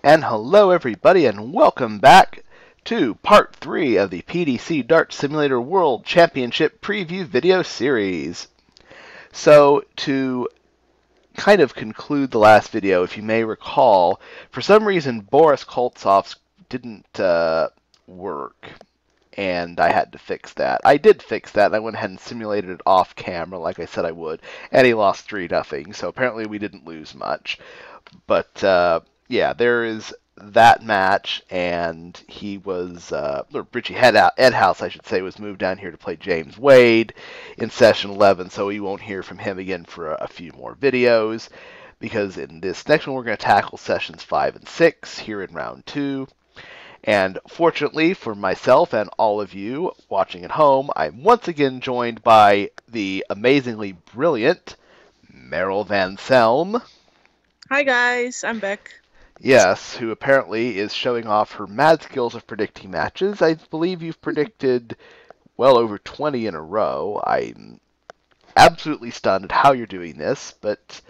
And hello everybody and welcome back to part 3 of the PDC Dart Simulator World Championship Preview video series. So to kind of conclude the last video, if you may recall, for some reason Boris Koltsov's didn't work. And I had to fix that. I did fix that, and I went ahead and simulated it off camera like I said I would, and he lost 3-0, so apparently we didn't lose much. But yeah, there is that match, and he was, or Richie Edhouse, I should say, was moved down here to play James Wade in session 11, so we won't hear from him again for a few more videos, because in this next one we're going to tackle sessions 5 and 6 here in round 2. And fortunately for myself and all of you watching at home, I'm once again joined by the amazingly brilliant Meryl Van Selm. Hi guys, I'm back. Yes, who apparently is showing off her mad skills of predicting matches. I believe you've predicted well over 20 in a row. I'm absolutely stunned at how you're doing this, but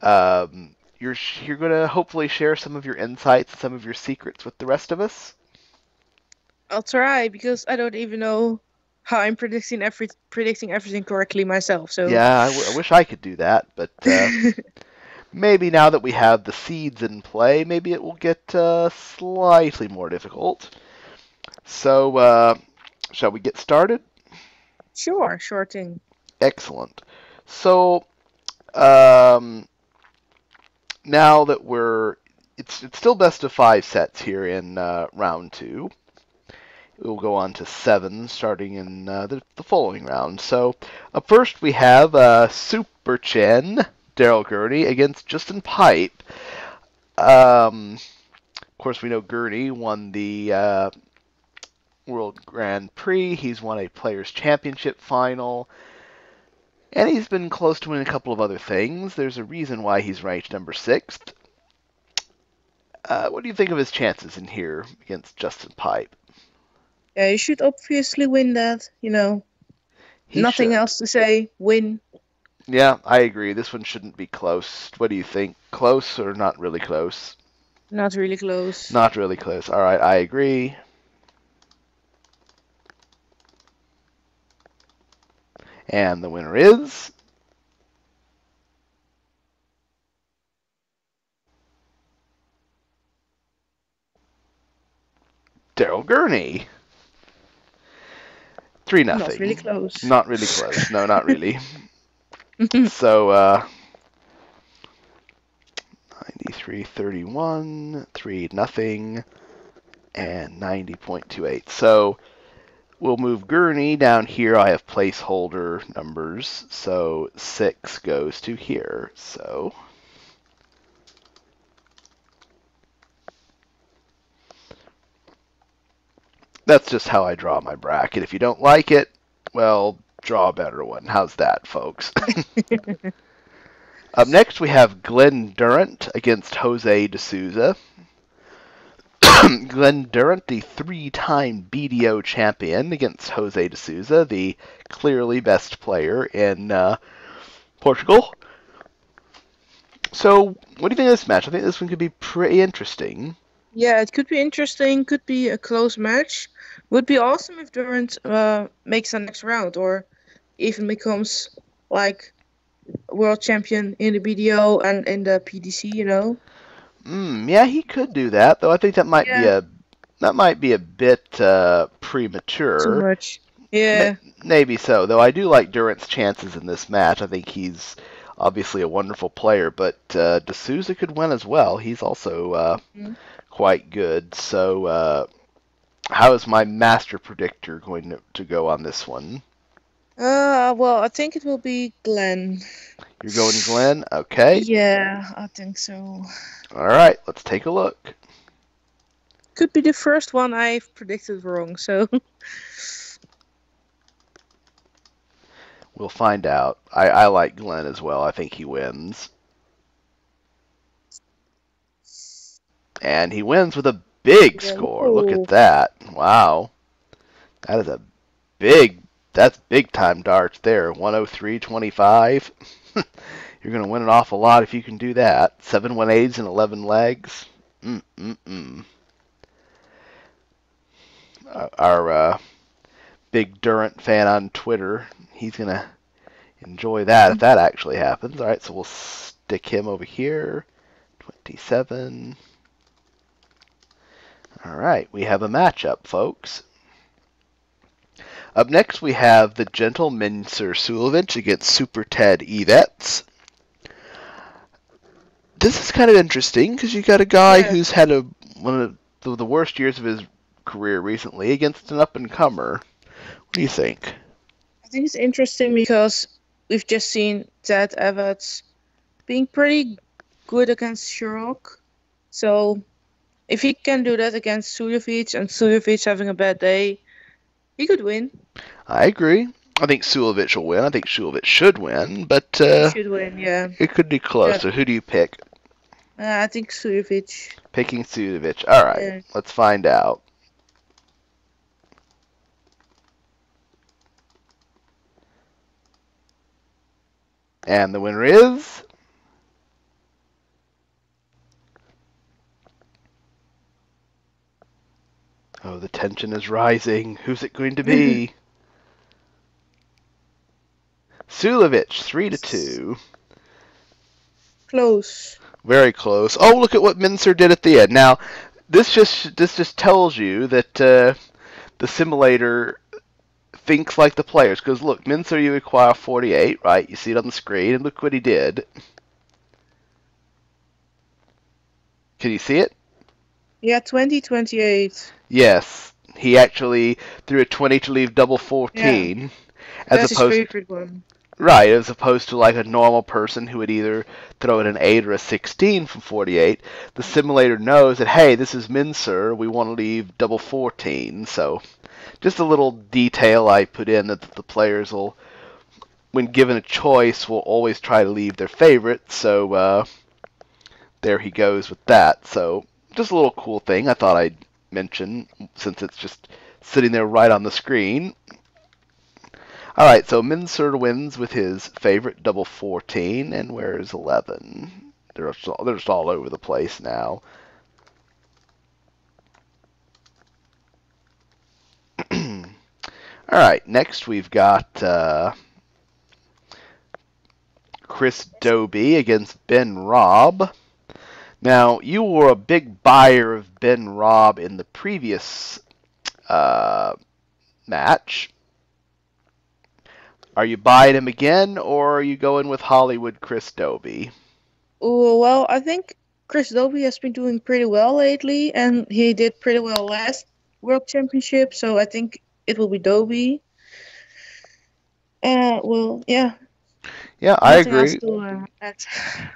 you're going to hopefully share some of your insights and some of your secrets with the rest of us. I'll try because I don't even know how I'm predicting everything correctly myself. So Yeah, I wish I could do that, but maybe now that we have the seeds in play, maybe it will get slightly more difficult. So, shall we get started? sure thing. Excellent. So, now that it's still best of 5 sets here in round 2. We'll go on to 7 starting in the following round. So, up first we have Super Chin, Daryl Gurney, against Justin Pipe. Of course, we know Gurney won the World Grand Prix. He's won a Players' Championship final. And he's been close to winning a couple of other things. There's a reason why he's ranked number 6th. What do you think of his chances in here against Justin Pipe? Yeah, you should obviously win that. Nothing else to say. Win. Yeah, I agree. This one shouldn't be close. What do you think? Close or not really close? Not really close. Not really close. All right, I agree. And the winner is Daryl Gurney. 3-0. Not really close. Not really close. No, not really. So, 93-31, 3-0, and 90.28. So, we'll move Gurney down here. I have placeholder numbers, so 6 goes to here. So, that's just how I draw my bracket. If you don't like it, well, draw a better one. How's that, folks? Up next, we have Glenn Durant against Jose D'Souza. Glenn Durant, the 3-time BDO champion, against Jose D'Souza, the clearly best player in Portugal. So, what do you think of this match? I think this one could be pretty interesting. Yeah, it could be interesting. Could be a close match. Would be awesome if Durant makes the next round or even becomes like world champion in the BDO and in the PDC. Yeah, he could do that, though. I think that might be a bit premature. Too much. Yeah. Maybe so, though. I do like Durant's chances in this match. I think he's obviously a wonderful player, but D'Souza could win as well. He's also quite good. So, how is my master predictor going to go on this one? Well, I think it will be Glenn. You're going Glenn? Okay. Yeah, I think so. All right, let's take a look. Could be the first one I've predicted wrong, so. We'll find out. I like Glenn as well. I think he wins. And he wins with a big score. Look at that. Wow. That is that's big time darts there. 103.25. You're going to win an awful lot if you can do that. 7 1/8s and 11 legs. Mm-mm-mm. Our big Durant fan on Twitter, he's going to enjoy that if that actually happens. All right, so we'll stick him over here. 27. All right, we have a matchup, folks. Up next, we have the Gentle Mincer Sulovich against Super Ted Evets. This is kind of interesting because you got a guy who's had one of the worst years of his career recently against an up-and-comer. What do you think? I think it's interesting because we've just seen Ted Evans being pretty good against Sherlock. So if he can do that against Suljovic and Suljovic having a bad day, he could win. I agree. I think Sulovich will win. I think Sulovich should win, but He should win, yeah. it could be close. Yeah. So who do you pick? I think Suljovic. Picking Sulovich. All right, let's find out. And the winner is... Oh, the tension is rising. Who's it going to be? Sulovich, 3-2. Close. Very close. Oh, look at what Mincer did at the end. Now, this just tells you that the simulator thinks like the players. Because look, Mincer, you acquire 48, right? You see it on the screen, and look what he did. Can you see it? Yeah, 20-28. Yes, he actually threw a 20 to leave double 14. Yeah. As That's opposed, his favorite one. Right, as opposed to like a normal person who would either throw in an 8 or a 16 from 48. The simulator knows that, hey, this is Mincer, we want to leave double 14. So just a little detail I put in that the players will, when given a choice, will always try to leave their favorite. So there he goes with that. So just a little cool thing I thought I'd mention since it's just sitting there right on the screen. All right, so Mincer wins with his favorite double 14, and where's 11? They're just all over the place now. All right, next we've got Chris Doby against Ben Robb. Now, you were a big buyer of Ben Robb in the previous match. Are you buying him again, or are you going with Hollywood Chris Doby? Well, I think Chris Doby has been doing pretty well lately, and he did pretty well last World Championship, so I think it will be Doby. Well, yeah. Yeah, I agree. Else to add.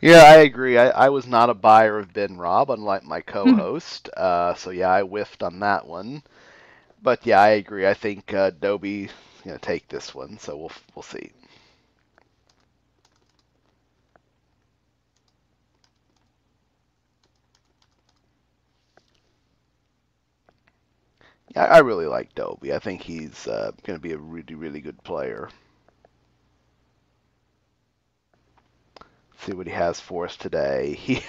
Yeah, I agree. I was not a buyer of Ben Robb, unlike my co-host. So yeah, I whiffed on that one. But yeah, I agree. I think Doby's gonna take this one, so we'll see. Yeah, I really like Doby. I think he's gonna be a really good player. See what he has for us today.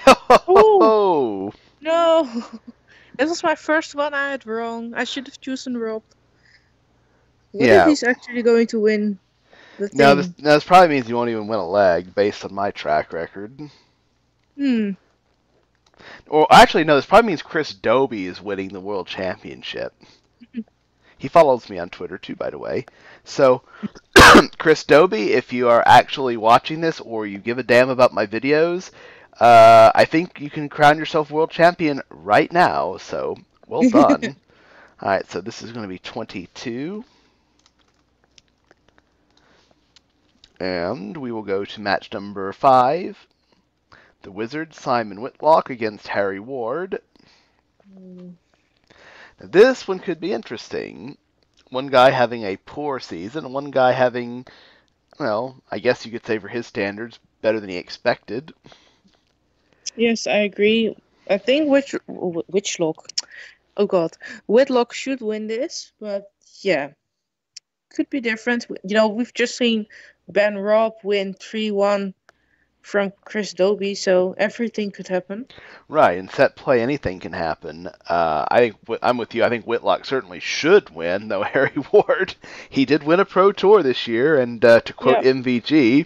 Oh no! This was my first one I had wrong. I should have chosen Rob. What if he's actually going to win the thing? Now this probably means you won't even win a leg based on my track record. Or actually, no, this probably means Chris Doby is winning the World Championship. He follows me on Twitter too, by the way. So, Chris Doby, if you are actually watching this or you give a damn about my videos, I think you can crown yourself world champion right now. So, well done. All right, so this is going to be 22. And we will go to match number 5. The Wizard, Simon Whitlock, against Harry Ward. Now, this one could be interesting. One guy having a poor season, and one guy having, well, I guess you could say for his standards, better than he expected. Yes, I agree. I think Whitlock. Oh God, Whitlock should win this, but yeah, could be different. You know, we've just seen Ben Robb win 3-1 from Chris Dobie, so everything could happen. Right, in set play, anything can happen. I think I'm with you. I think Whitlock certainly should win, though Harry Ward, he did win a Pro Tour this year, and to quote Yeah. MVG, you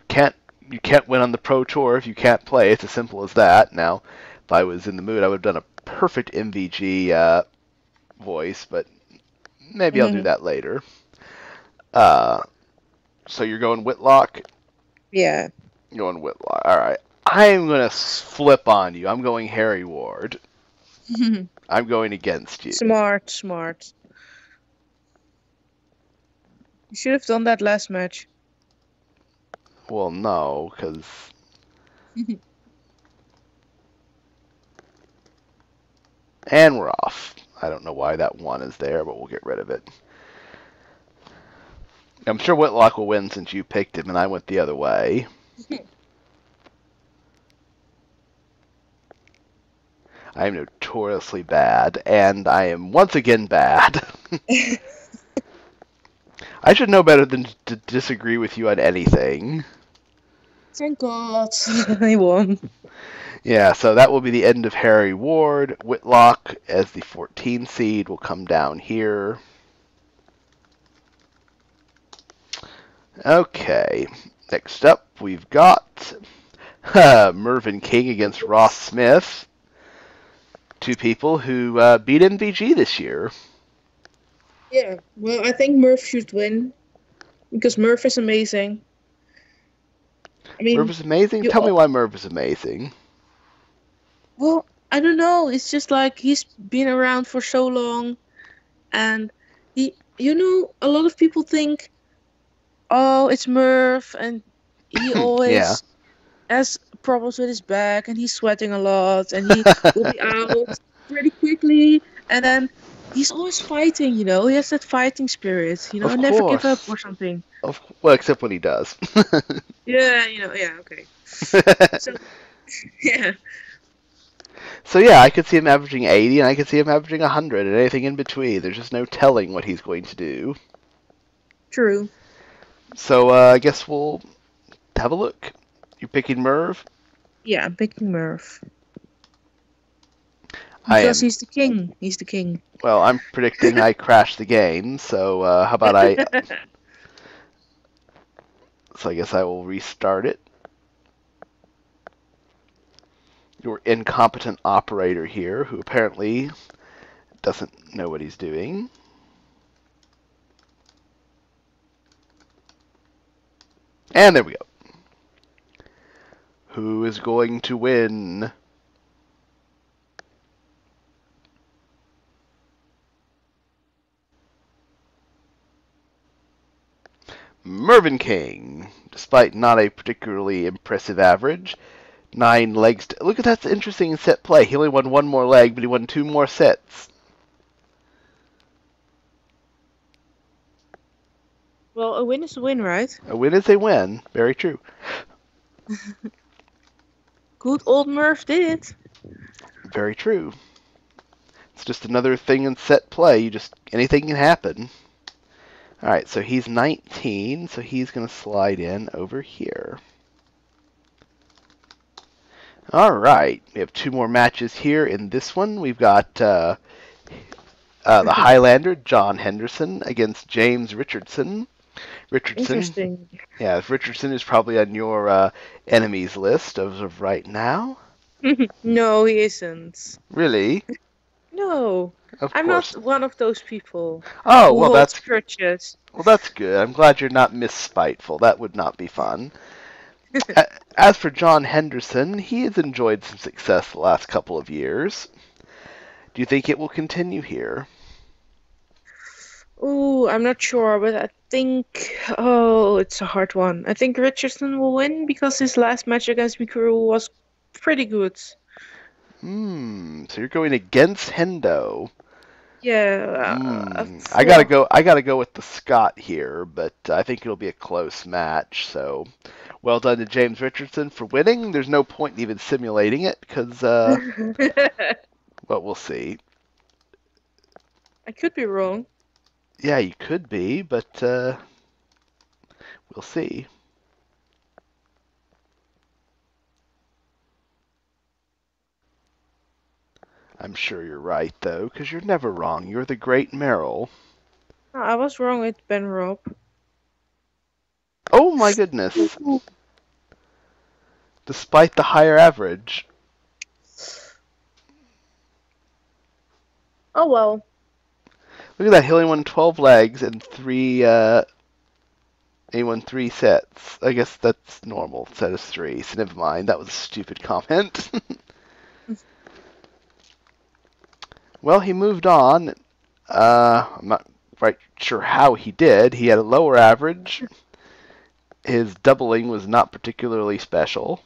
can't you can't win on the Pro Tour if you can't play. It's as simple as that. Now, if I was in the mood, I would have done a perfect MVG voice, but maybe I'll do that later. Uh, so you're going Whitlock? Yeah. You're going Whitlock. All right. I'm going to flip on you. I'm going Harry Ward. I'm going against you. Smart, smart. You should have done that last match. Well, no, because... And we're off. I don't know why that one is there, but we'll get rid of it. I'm sure Whitlock will win since you picked him and I went the other way. I am notoriously bad, and I am once again bad. I should know better than to disagree with you on anything. Thank God I won. Yeah, so that will be the end of Harry Ward. Whitlock, as the 14 seed, will come down here. Okay, next up we've got Mervyn King against Ross Smith. Two people who beat MVG this year. Yeah, well, I think Murph should win because Murph is amazing. I mean, Merv is amazing? Tell me why Merv is amazing. Well, I don't know. It's just like he's been around for so long, and a lot of people think, oh, it's Murph, and he always has problems with his back, and he's sweating a lot, and he will be out pretty quickly, and then he's always fighting. He has that fighting spirit. Of Never give up course. or something. Well, except when he does. Yeah, okay. So, yeah. So yeah, I could see him averaging 80, and I could see him averaging 100, and anything in between. There's just no telling what he's going to do. True. So I guess we'll have a look. You're picking Merv? Yeah, I'm picking Murph. Because he's the king. He's the king. Well, I'm predicting I crash the game, so how about I... So I guess I will restart it. Your incompetent operator here, who apparently doesn't know what he's doing. And there we go. Who is going to win? Mervyn King, despite not a particularly impressive average. 9 legs. Look at that's interesting in set play. He only won 1 more leg, but he won 2 more sets. Well, a win is a win, right? A win is a win. Very true. Good old Murph did it. Very true. It's just another thing in set play. Anything can happen. Alright, so he's 19, so he's going to slide in over here. Alright, we have 2 more matches here in this one. We've got the Highlander, John Henderson, against James Richardson. Interesting. Yeah, Richardson is probably on your enemies list as of right now. No, he isn't. Really? No. I'm not one of those people. Oh, well, that's crutches. Well, that's good. I'm glad you're not misspiteful. That would not be fun. As for John Henderson, he has enjoyed some success the last couple of years. Do you think it will continue here? Ooh, I'm not sure, but I think... Oh, it's a hard one. I think Richardson will win because his last match against Mikuru was pretty good. So you're going against Hendo. Yeah. I gotta go with the Scot here, but I think it'll be a close match. So, well done to James Richardson for winning. There's no point in even simulating it because, but we'll see. I could be wrong. Yeah, you could be, but we'll see. I'm sure you're right, though, because you're never wrong. You're the great Meryl. I was wrong with Ben Rob. Oh my goodness. Despite the higher average. Oh well. Look at that. He only won 12 legs and he won 3 sets. I guess that's normal. Set is 3, so never mind. That was a stupid comment. Well, he moved on. I'm not quite sure how he did. He had a lower average. His doubling was not particularly special,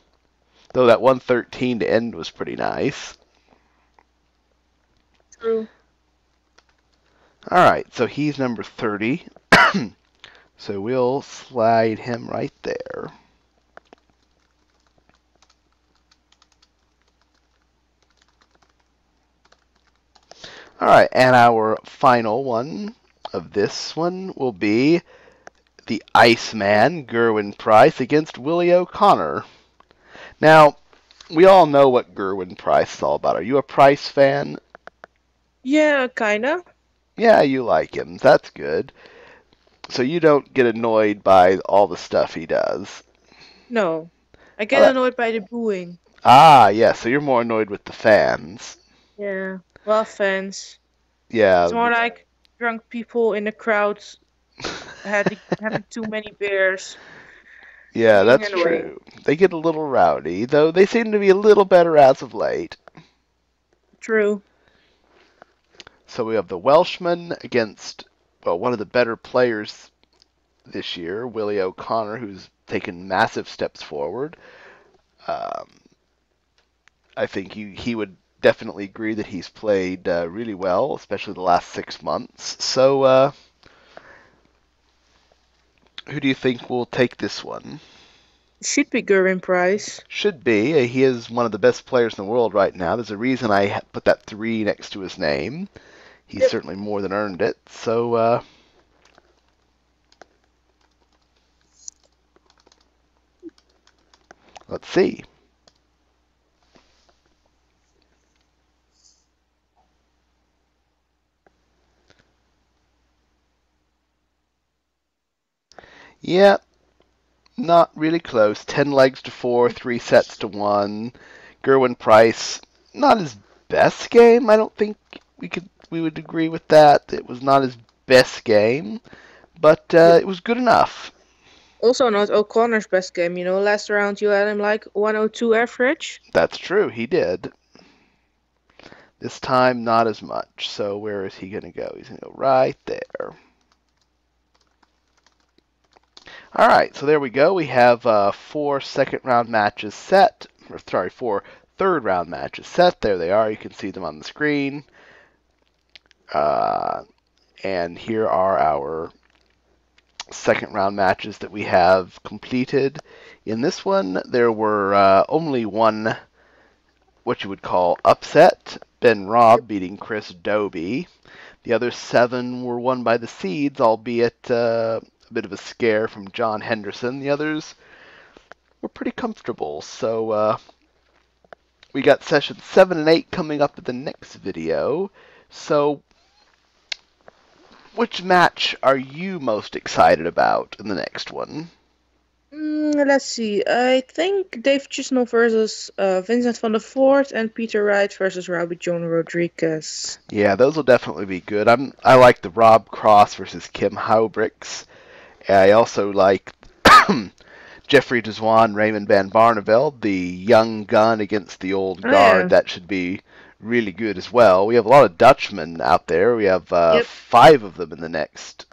though that 113 to end was pretty nice. True. All right, so he's number 30. So we'll slide him right there. All right, and our final one of this one will be the Iceman, Gerwin Price, against Willie O'Connor. Now, we all know what Gerwin Price is all about. Are you a Price fan? Yeah, kinda. Yeah, you like him. That's good. So you don't get annoyed by all the stuff he does. No. I Oh, get annoyed by the booing. yeah, so you're more annoyed with the fans. Yeah. Well, fans. It's Yeah, more like drunk people in the crowds having too many beers. yeah, Being that's annoying. true. They get a little rowdy, though they seem to be a little better as of late. True. So we have the Welshman against, well, one of the better players this year, Willie O'Connor, who's taken massive steps forward. Um, I think he would definitely agree that he's played really well, especially the last 6 months. So, who do you think will take this one? Should be Gerwin Price. Should be. He is one of the best players in the world right now. There's a reason I put that 3 next to his name. He's Yep. certainly more than earned it. So, let's see. Yeah, not really close. 10 legs to 4, 3 sets to 1. Gerwin Price, not his best game. I don't think we would agree with that. It was not his best game, but it was good enough. Also not O'Connor's best game, last round you had him like 102 average. That's true, he did. This time, not as much. So where is he going to go? He's going to go right there. All right, so there we go. We have 4 second-round matches set. Or, sorry, 4 third-round matches set. There they are. You can see them on the screen. And here are our second-round matches that we have completed. In this one, there were only one, what you would call, upset. Ben Robb beating Chris Doby. The other 7 were won by the seeds, albeit a bit of a scare from John Henderson. The others were pretty comfortable. So we got sessions 7 and 8 coming up in the next video. So which match are you most excited about in the next one? Let's see. I think Dave Chisnell versus Vincent van der Voort and Peter Wright versus Robbie John Rodriguez. Yeah, those will definitely be good. I like the Rob Cross versus Kim Houbricks. I also like Jeffrey Deswan, Raymond Van Barneveld, the young gun against the old guard. Yeah. That should be really good as well. We have a lot of Dutchmen out there. We have Yep. 5 of them in the next.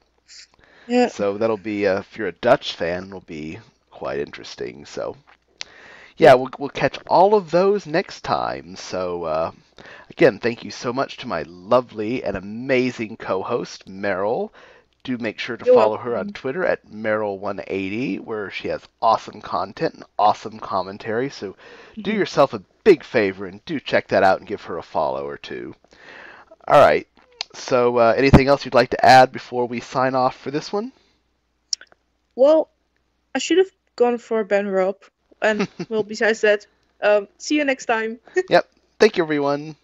Yeah. So that'll be, if you're a Dutch fan, will be quite interesting. So, yeah, we'll catch all of those next time. So, again, thank you so much to my lovely and amazing co-host, Meryl. Do make sure to You're follow her welcome. on Twitter at Meryl180, where she has awesome content and awesome commentary. So do yourself a big favor and do check that out and give her a follow or two. All right. So anything else you'd like to add before we sign off for this one? Well, I should have gone for Ben Robb. And, well, besides that, see you next time. Yep. Thank you, everyone.